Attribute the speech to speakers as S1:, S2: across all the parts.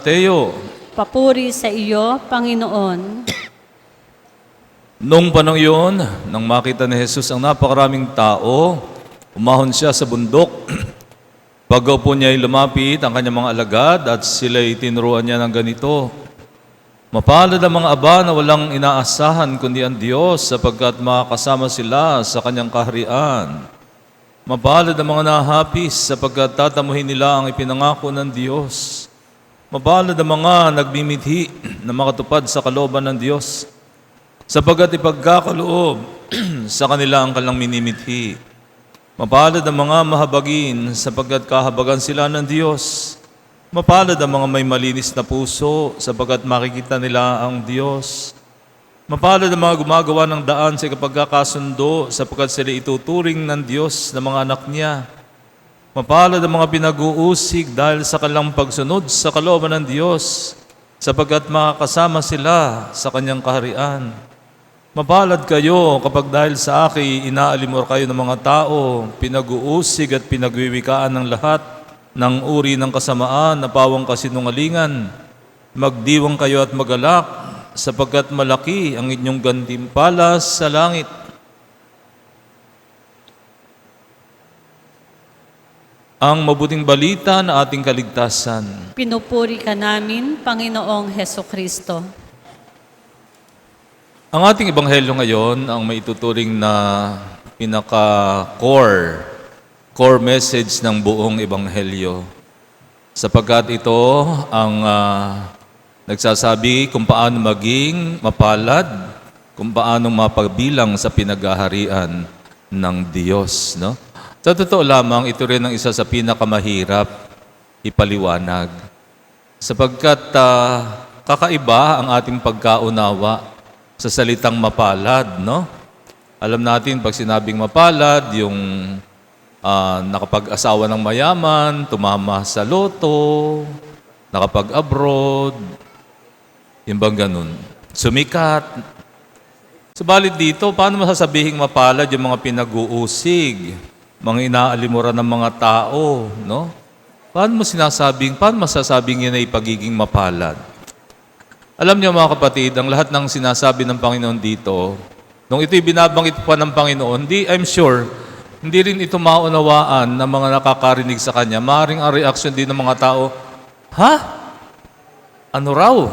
S1: Mateo.
S2: Papuri sa iyo, Panginoon.
S1: Noong panahon yun, nang makita ni Jesus ang napakaraming tao, umahon siya sa bundok. Pag-upo niya ay lumapit ang kanyang mga alagad at sila'y tinuruan niya ng ganito: Mapalad ang mga aba na walang inaasahan kundi ang Diyos, sapagkat makakasama sila sa kanyang kaharian. Mapalad ang mga nahapis, sapagkat tatamuhin nila ang ipinangako ng Diyos. Mapalad ang mga nagmimithi na makatupad sa kalooban ng Diyos, sapagkat ipagkakaloob sa kanila ang kanilang minimithi. Mapalad ang mga mahabagin, sapagkat kahabagan sila ng Diyos. Mapalad ang mga may malinis na puso, sapagkat makikita nila ang Diyos. Mapalad ang mga gumagawa ng daan sa kapagkakasundo, sapagkat sila ituturing ng Diyos na mga anak niya. Mapalad ang mga pinag-uusig dahil sa kanilang pagsunod sa kalooban ng Diyos, sapagkat makakasama sila sa kanyang kaharian. Mapalad kayo kapag dahil sa akin inaalimor kayo ng mga tao, pinag-uusig at pinagwiwikaan ng lahat ng uri ng kasamaan na pawang kasinungalingan. Magdiwang kayo at magalak, sapagkat malaki ang inyong gantimpala sa langit. Ang mabuting balita na ating kaligtasan.
S2: Pinupuri ka namin, Panginoong Hesukristo.
S1: Ang ating ebanghelyo ngayon ang maituturing na pinaka-core message ng buong ebanghelyo, sapagkat ito ang nagsasabi kung paano maging mapalad, kung paano mapabilang sa pinaghaharian ng Diyos. No? Sa totoo lamang, ito rin ang isa sa pinakamahirap ipaliwanag, sapagkat kakaiba ang ating pagkaunawa sa salitang mapalad. No? Alam natin, pag sinabing mapalad, yung nakapag-asawa ng mayaman, tumama sa loto, nakapag-abroad, yung bang ganun, sumikat. Subalit dito, paano masasabihin mapalad yung mga pinag-uusig, mga inaalimuran ng mga tao, no? Paano masasabing yan ay pagiging mapalad? Alam niyo mga kapatid, ang lahat ng sinasabi ng Panginoon dito, nung ito'y binabanggit pa ng Panginoon, I'm sure, hindi rin ito maunawaan ng mga nakakarinig sa Kanya. Maaaring ang reaksyon din ng mga tao, ha? Ano raw?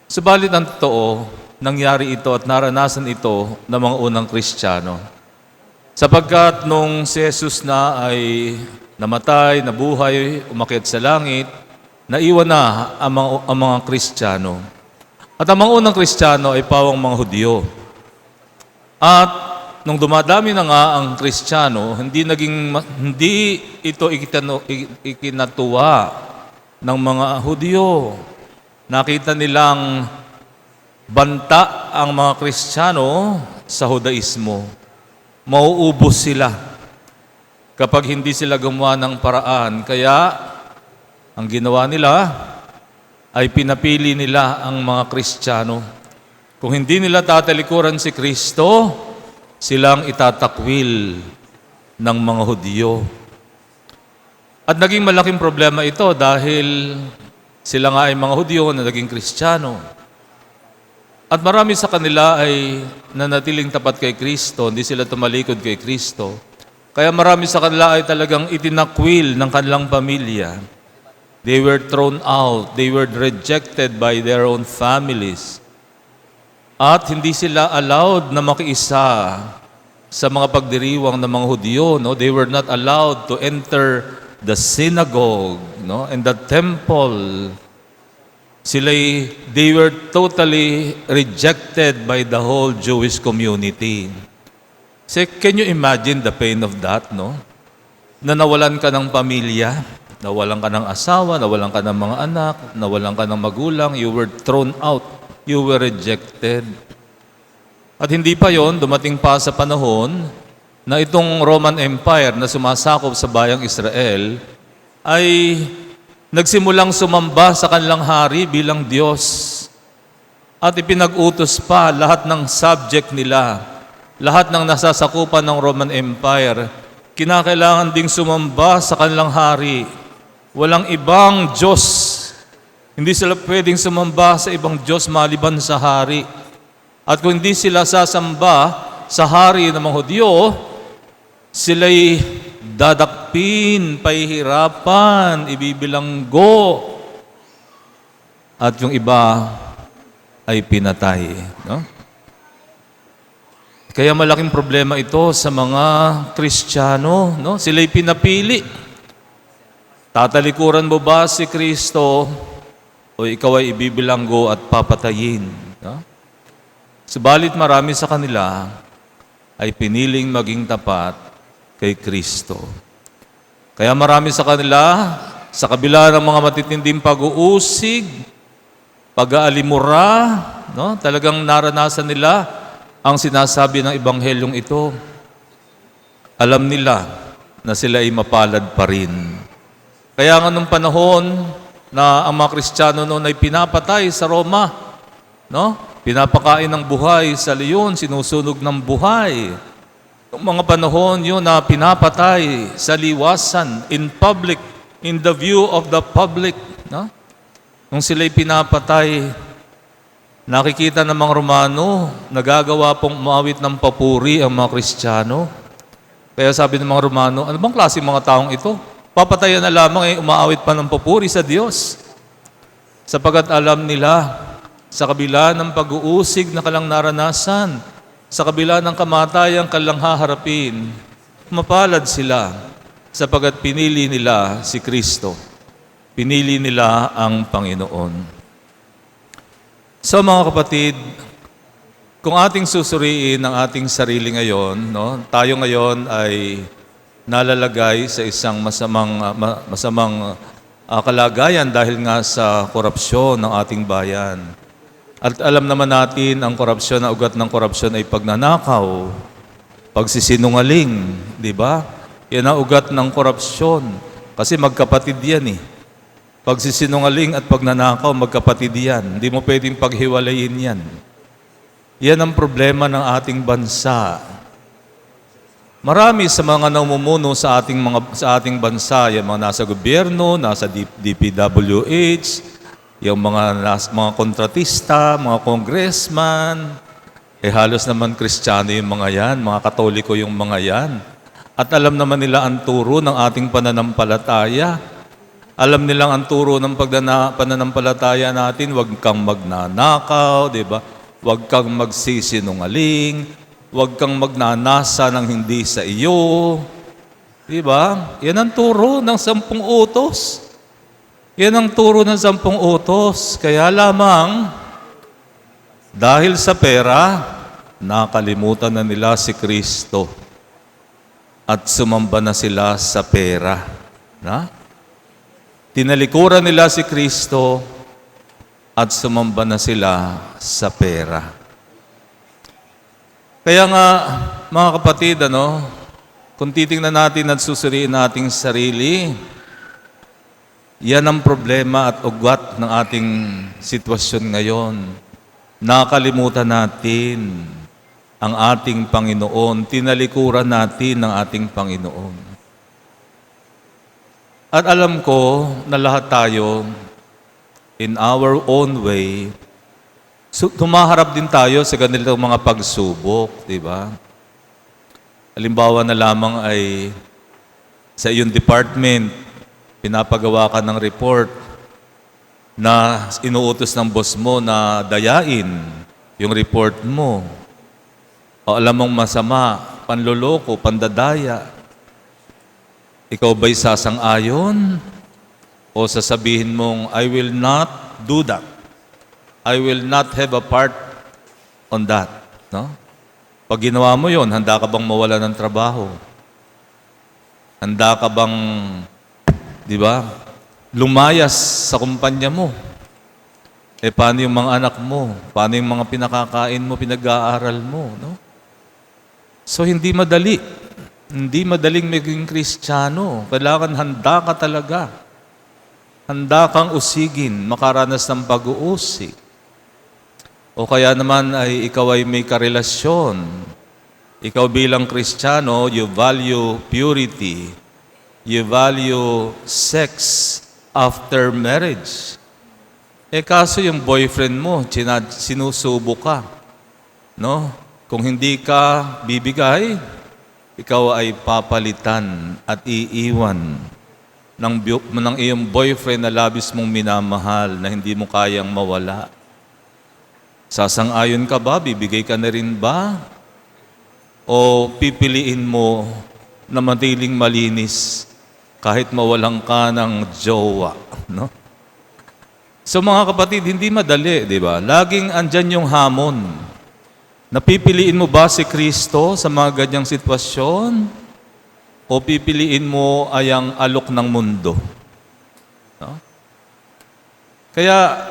S1: Subalit ang totoo, nangyari ito at naranasan ito ng mga unang Kristiyano. Sapagkat nung si Jesus na ay namatay, nabuhay, umakyat sa langit, naiwan na ang mga Kristiyano. At ang mga unang Kristiyano ay pawang mga Hudyo. At nung dumadami na nga ang Kristiyano, hindi ito ikinatuwa ng mga Hudyo. Nakita nilang banta ang mga Kristiyano sa Judaismo. Mauubos sila kapag hindi sila gumawa ng paraan. Kaya ang ginawa nila ay pinapili nila ang mga Kristiyano. Kung hindi nila tatalikuran si Kristo, silang itatakwil ng mga Hudyo. At naging malaking problema ito dahil sila nga ay mga Hudyo na naging Kristiyano. At marami sa kanila ay nanatiling tapat kay Kristo, hindi sila tumalikod kay Kristo. Kaya marami sa kanila ay talagang itinakwil ng kanilang pamilya. They were thrown out, they were rejected by their own families. At hindi sila allowed na makiisa sa mga pagdiriwang ng mga Hudyo. No? They were not allowed to enter the synagogue, no? And the temple. They were totally rejected by the whole Jewish community. So, can you imagine the pain of that, no? Na nawalan ka ng pamilya, nawalan ka ng asawa, nawalan ka ng mga anak, nawalan ka ng magulang, you were thrown out, you were rejected. At hindi pa yon, dumating pa sa panahon na itong Roman Empire na sumasakop sa bayang Israel ay nagsimulang sumamba sa kanilang hari bilang Diyos. At ipinag-utos pa lahat ng subject nila, lahat ng nasasakupan ng Roman Empire, kinakailangan ding sumamba sa kanilang hari. Walang ibang Diyos Hindi sila pwedeng sumamba sa ibang Diyos maliban sa hari. At kung hindi sila sasamba sa hari ng mga Hudyo, sila'y dadakpin, pahihirapan, ibibilanggo, at yung iba ay pinatay. No? Kaya malaking problema ito sa mga Kristiyano. No? Sila'y pinapili. Tatalikuran mo ba si Kristo o ikaw ay ibibilanggo at papatayin? No? Subalit marami sa kanila ay piniling maging tapat kay Kristo. Kaya marami sa kanila, sa kabila ng mga matitinding pag-uusig, pag-aalimura, no? Talagang naranasan nila ang sinasabi ng Ebanghelyong ito. Alam nila na sila ay mapalad pa rin. Kaya nga nung panahon na ang mga Kristiyano noon ay pinapatay sa Roma, no? Pinapakain ng buhay sa leon, sinusunog ng buhay. Yung mga panahon yun na pinapatay sa liwasan, in public, in the view of the public. No? Nung sila'y pinapatay, nakikita ng mga Romano, nagagawa pong umawit ng papuri ang mga Kristiyano. Kaya sabi ng mga Romano, ano bang klaseng mga taong ito? Papatayan na lamang ay umaawit pa ng papuri sa Diyos. Sapagat alam nila, sa kabila ng pag-uusig na kalang naranasan, sa kabila ng kamatayang kalang haharapin, mapalad sila sapagat pinili nila si Kristo. Pinili nila ang Panginoon. So mga kapatid, kung ating susuriin ang ating sarili ngayon, no, tayo ngayon ay nalalagay sa isang masamang kalagayan dahil nga sa korupsyon ng ating bayan. At alam naman natin, ang korupsyon, na ugat ng korupsyon ay pagnanakaw, pagsisinungaling, di ba? Yan ang ugat ng korupsyon. Kasi magkapatid yan eh. Pagsisinungaling at pagnanakaw, magkapatid yan. Hindi mo pwedeng paghiwalayin yan. Yan ang problema ng ating bansa. Marami sa mga namumuno sa ating bansa, yung mga nasa gobyerno, nasa DPWH, yung mga kontratista, mga congressman, halos naman Kristiyano yung mga yan, mga Katoliko yung mga yan. At alam naman nila ang turo ng ating pananampalataya. Alam nilang ang turo ng pananampalataya natin, huwag kang magnanakaw, di ba? Huwag kang magsisinungaling, huwag kang magnanasa ng hindi sa iyo. Di ba? Yan ang turo ng 10 utos. Yan ang turo ng 10 utos. Kaya lamang, dahil sa pera, nakalimutan na nila si Kristo at sumamba na sila sa pera. Na? Tinalikuran nila si Kristo at sumamba na sila sa pera. Kaya nga, mga kapatid, kung titingnan natin at susuriin nating sarili, yan ang problema at ugat ng ating sitwasyon ngayon. Nakalimutan natin ang ating Panginoon. Tinalikuran natin ang ating Panginoon. At alam ko na lahat tayo, in our own way, tumaharap din tayo sa ganitong mga pagsubok, di ba? Halimbawa na lamang ay sa iyong department, pinapagawa ka ng report na inuutos ng boss mo na dayain yung report mo. O alam mong masama, panloloko, pandadaya. Ikaw ba'y sasang-ayon? O sasabihin mong, I will not do that. I will not have a part on that. No? Pag ginawa mo yon, handa ka bang mawala ng trabaho? Handa ka bang, di ba, lumayas sa kumpanya mo? Paano yung mga anak mo? Paano yung mga pinakakain mo, pinag-aaral mo? No? So, hindi madali. Hindi madaling maging Kristiyano. Kailangan handa ka talaga. Handa kang usigin, makaranas ng pag-uusig. O kaya naman ay ikaw ay may karelasyon. Ikaw bilang Kristiyano, you value purity. You value sex after marriage. Kaso yung boyfriend mo, sinusubo ka. No? Kung hindi ka bibigay, ikaw ay papalitan at iiwan ng iyong boyfriend na labis mong minamahal na hindi mo kayang mawala. Sasang-ayon ka ba? Bibigay ka na rin ba? O pipiliin mo na matiling malinis kahit mawalan ka ng jowa? No? So mga kapatid, hindi madali, di ba? Laging andyan yung hamon. Napipiliin mo ba si Kristo sa mga ganyang sitwasyon? O pipiliin mo ay ang alok ng mundo? No? Kaya,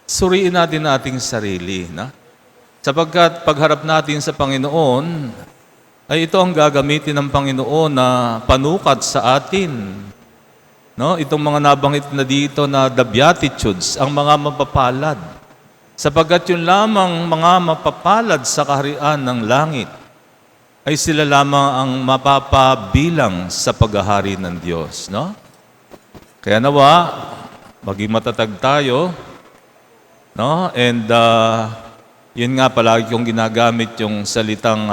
S1: suriin natin ating sarili. Na? Sapagkat pagharap natin sa Panginoon, ay ito ang gagamitin ng Panginoon na panukat sa atin. No, itong mga nabanggit na dito na the Beatitudes, ang mga mapapalad. Sapagkat yun lamang mga mapapalad sa kaharian ng langit ay sila lamang ang mapapabilang sa paghahari ng Diyos. No? Kaya nawa, maging matatag tayo. No? And yun nga, palagi kong ginagamit yung salitang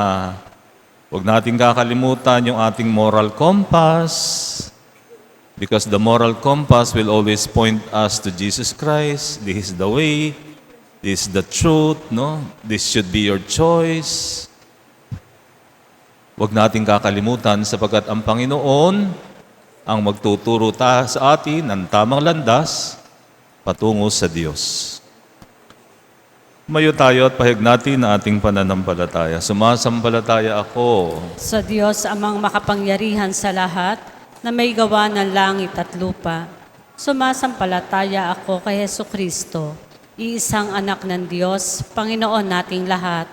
S1: huwag nating kakalimutan yung ating moral compass. Because the moral compass will always point us to Jesus Christ. This is the way. This is the truth. No? This should be your choice. Huwag nating kakalimutan sapagkat ang Panginoon ang magtuturo sa atin ng tamang landas patungo sa Diyos. Mayo tayo at pahig natin na ating pananampalataya. Sumasampalataya ako
S2: Sa Diyos amang makapangyarihan sa lahat, na may gawa ng langit at lupa. Sumasampalataya ako kay Jesucristo, iisang anak ng Diyos, Panginoon nating lahat.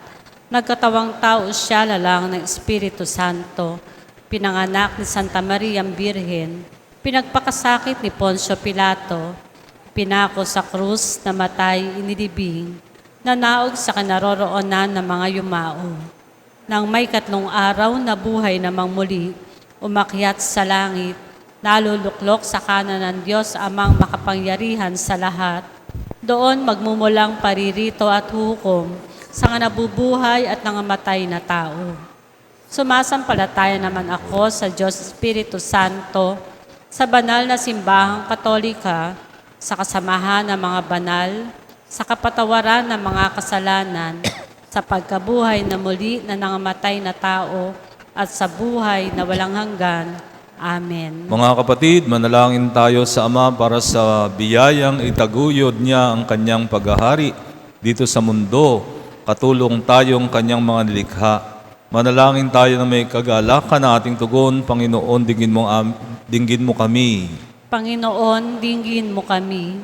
S2: Nagkatawang tao siya lalang ng Espiritu Santo, pinanganak ni Santa Maria Birhen, pinagpakasakit ni Poncio Pilato, pinako sa krus, namatay, inilibing, nanaog sa kinaroroonan ng mga yumao. Nang may 3 araw na buhay namang muli, umakyat sa langit, naluluklok sa kanan ng Diyos amang makapangyarihan sa lahat. Doon magmumulang paririto at hukom sa mga nabubuhay at nangamatay na tao. Sumasampalataya naman ako sa Diyos Espiritu Santo, sa banal na simbahang katolika, sa kasamahan ng mga banal, sa kapatawaran ng mga kasalanan, sa pagkabuhay na muli na nangamatay na tao, at sa buhay na walang hanggan. Amen.
S1: Mga kapatid, manalangin tayo sa Ama para sa biyayang itaguyod niya ang kanyang paghahari dito sa mundo. Katulong tayong kanyang mga nilikha. Manalangin tayo na may kagalakan na ating tugon. Panginoon, dinggin mo kami.
S2: Panginoon, dinggin mo kami.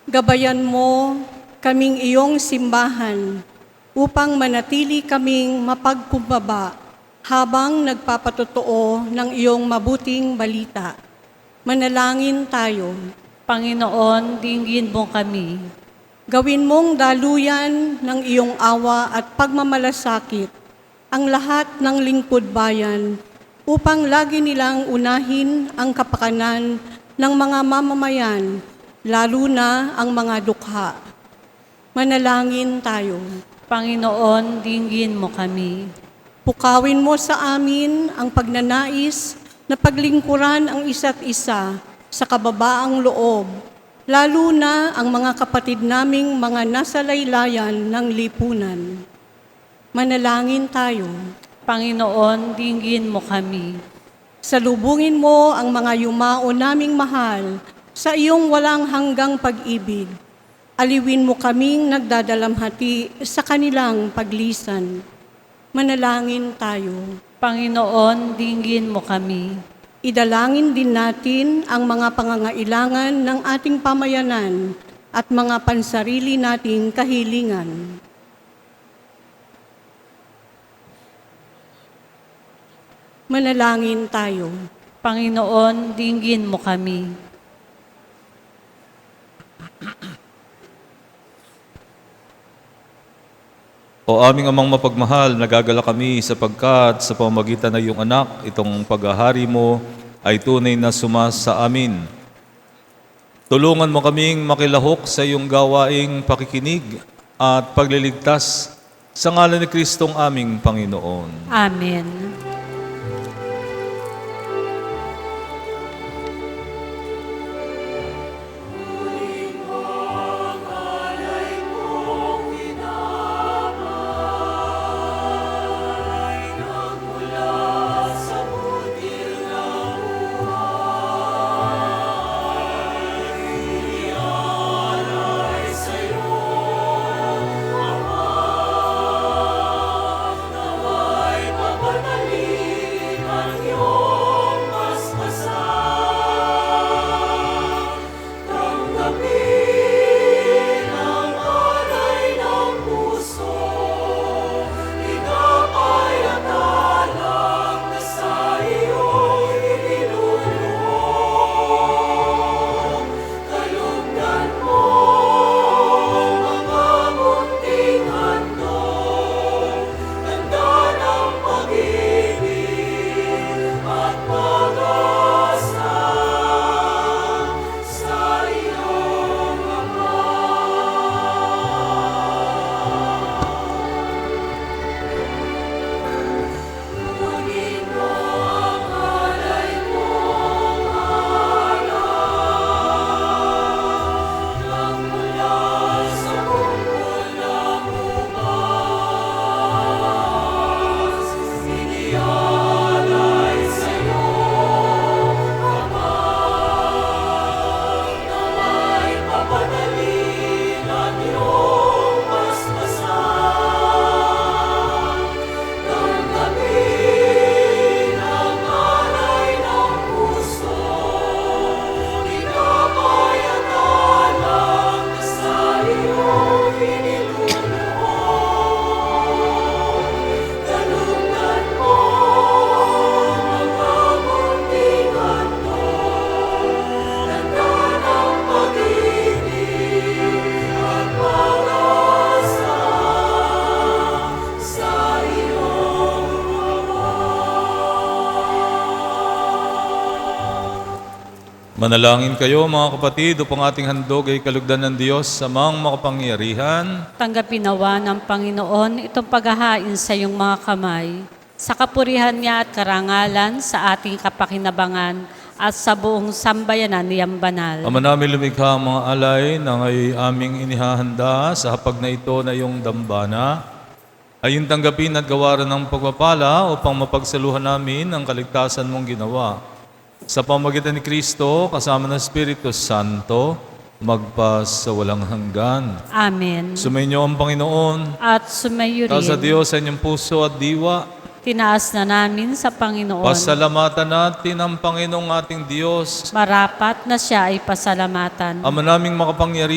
S3: Gabayan mo kaming iyong simbahan upang manatili kaming mapagkumbaba habang nagpapatotoo ng iyong mabuting balita. Manalangin tayo.
S2: Panginoon, dinggin mo kami.
S3: Gawin mong daluyan ng iyong awa at pagmamalasakit ang lahat ng lingkod bayan upang lagi nilang unahin ang kapakanan ng mga mamamayan, lalo na ang mga dukha. Manalangin tayo.
S2: Panginoon, dinggin mo kami.
S3: Pukawin mo sa amin ang pagnanais na paglingkuran ang isa't isa sa kababaang loob, lalo na ang mga kapatid naming mga nasa laylayan ng lipunan. Manalangin tayo.
S2: Panginoon, dinggin mo kami.
S3: Salubungin mo ang mga yumao naming mahal sa iyong walang hanggang pag-ibig. Aliwin mo kaming nagdadalamhati sa kanilang paglisan. Manalangin tayo.
S2: Panginoon, dinggin mo kami.
S3: Idalangin din natin ang mga pangangailangan ng ating pamayanan at mga pansarili nating kahilingan. Manalangin tayo.
S2: Panginoon, dinggin mo kami.
S1: O aming amang mapagmahal, nagagala kami sapagkat sa pamamagitan ng iyong anak, itong paghahari mo ay tunay na sumasa amin. Tulungan mo kaming makilahok sa iyong gawaing pakikinig at pagliligtas sa ngalan ni Kristong aming Panginoon.
S2: Amen.
S1: Manalangin kayo mga kapatid upang ating handog ay kalugdan ng Diyos sa mang makapangyarihan.
S2: Tanggapin nawa ng Panginoon itong paghahain sa iyong mga kamay, sa kapurihan niya at karangalan sa ating kapakinabangan at sa buong sambayanan niyang banal.
S1: Ama namin lumikha ang mga alay na ngay aming inihahanda sa hapag na ito na iyong dambana, ay yung tanggapin at gawaran ng pagpapala upang mapagsaluhan namin ang kaligtasan mong ginawa. Sa pamamagitan ni Kristo, kasama ng Espiritu Santo, magpas sa walang hanggan.
S2: Amen.
S1: Sumainyo ang Panginoon.
S2: At sumayo
S1: Taas sa
S2: rin,
S1: Diyos sa inyong puso at diwa.
S2: tinaas na namin sa Panginoon.
S1: Pasalamatan natin ang Panginoong ating Diyos.
S2: Marapat na siya ay pasalamatan.
S1: Ama naming makapangyarihan,